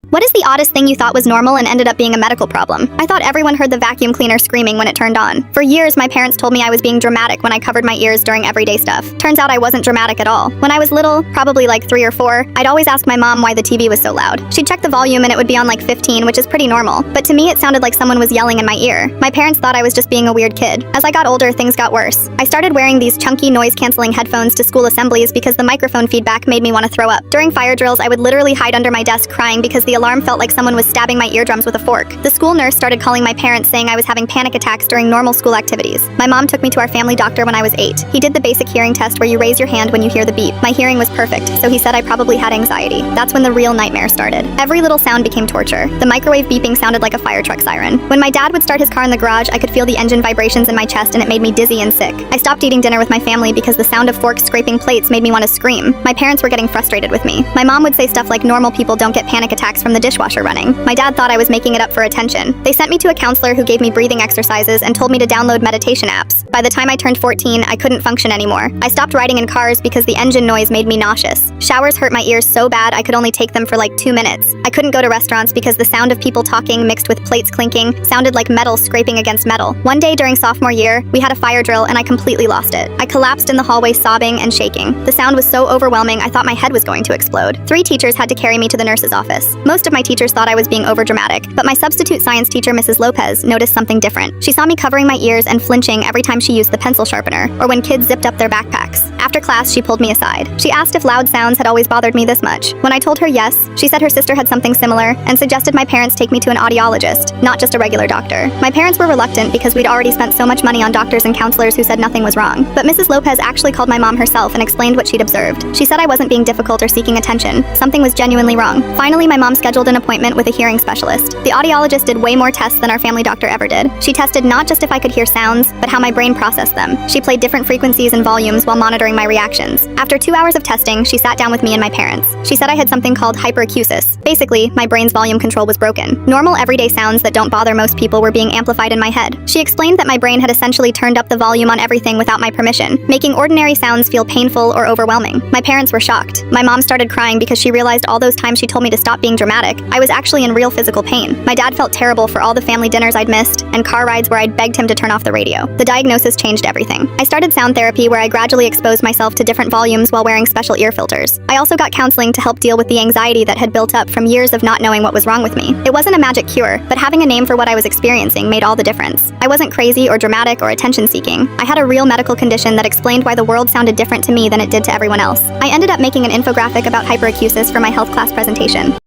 What is the oddest thing you thought was normal and ended up being a medical problem? I thought everyone heard the vacuum cleaner screaming when it turned on. For years, my parents told me I was being dramatic when I covered my ears during everyday stuff. Turns out I wasn't dramatic at all. When I was little, probably like 3 or 4, I'd always ask my mom why the TV was so loud. She'd check the volume and it would be on like 15, which is pretty normal. But to me, it sounded like someone was yelling in my ear. My parents thought I was just being a weird kid. As I got older, things got worse. I started wearing these chunky noise-canceling headphones to school assemblies because the microphone feedback made me want to throw up. During fire drills, I would literally hide under my desk crying because the alarm felt like someone was stabbing my eardrums with a fork. The school nurse started calling my parents saying I was having panic attacks during normal school activities. My mom took me to our family doctor when I was 8. He did the basic hearing test where you raise your hand when you hear the beep. My hearing was perfect, so he said I probably had anxiety. That's when the real nightmare started. Every little sound became torture. The microwave beeping sounded like a fire truck siren. When my dad would start his car in the garage, I could feel the engine vibrations in my chest and it made me dizzy and sick. I stopped eating dinner with my family because the sound of forks scraping plates made me want to scream. My parents were getting frustrated with me. My mom would say stuff like normal people don't get panic attacks from the dishwasher running. My dad thought I was making it up for attention. They sent me to a counselor who gave me breathing exercises and told me to download meditation apps. By the time I turned 14, I couldn't function anymore. I stopped riding in cars because the engine noise made me nauseous. Showers hurt my ears so bad I could only take them for like 2 minutes. I couldn't go to restaurants because the sound of people talking mixed with plates clinking sounded like metal scraping against metal. One day during sophomore year, we had a fire drill and I completely lost it. I collapsed in the hallway sobbing and shaking. The sound was so overwhelming I thought my head was going to explode. 3 teachers had to carry me to the nurse's office. Most of my teachers thought I was being overdramatic, but my substitute science teacher, Mrs. Lopez, noticed something different. She saw me covering my ears and flinching every time she used the pencil sharpener, or when kids zipped up their backpacks. After class, she pulled me aside. She asked if loud sounds had always bothered me this much. When I told her yes, she said her sister had something similar and suggested my parents take me to an audiologist, not just a regular doctor. My parents were reluctant because we'd already spent so much money on doctors and counselors who said nothing was wrong. But Mrs. Lopez actually called my mom herself and explained what she'd observed. She said I wasn't being difficult or seeking attention. Something was genuinely wrong. Finally, my mom scheduled an appointment with a hearing specialist. The audiologist did way more tests than our family doctor ever did. She tested not just if I could hear sounds, but how my brain processed them. She played different frequencies and volumes while monitoring my reactions. After 2 hours of testing, she sat down with me and my parents. She said I had something called hyperacusis. Basically, my brain's volume control was broken. Normal everyday sounds that don't bother most people were being amplified in my head. She explained that my brain had essentially turned up the volume on everything without my permission, making ordinary sounds feel painful or overwhelming. My parents were shocked. My mom started crying because she realized all those times she told me to stop being dramatic, I was actually in real physical pain. My dad felt terrible for all the family dinners I'd missed and car rides where I'd begged him to turn off the radio. The diagnosis changed everything. I started sound therapy where I gradually exposed myself to different volumes while wearing special ear filters. I also got counseling to help deal with the anxiety that had built up from years of not knowing what was wrong with me. It wasn't a magic cure, but having a name for what I was experiencing made all the difference. I wasn't crazy or dramatic or attention-seeking. I had a real medical condition that explained why the world sounded different to me than it did to everyone else. I ended up making an infographic about hyperacusis for my health class presentation.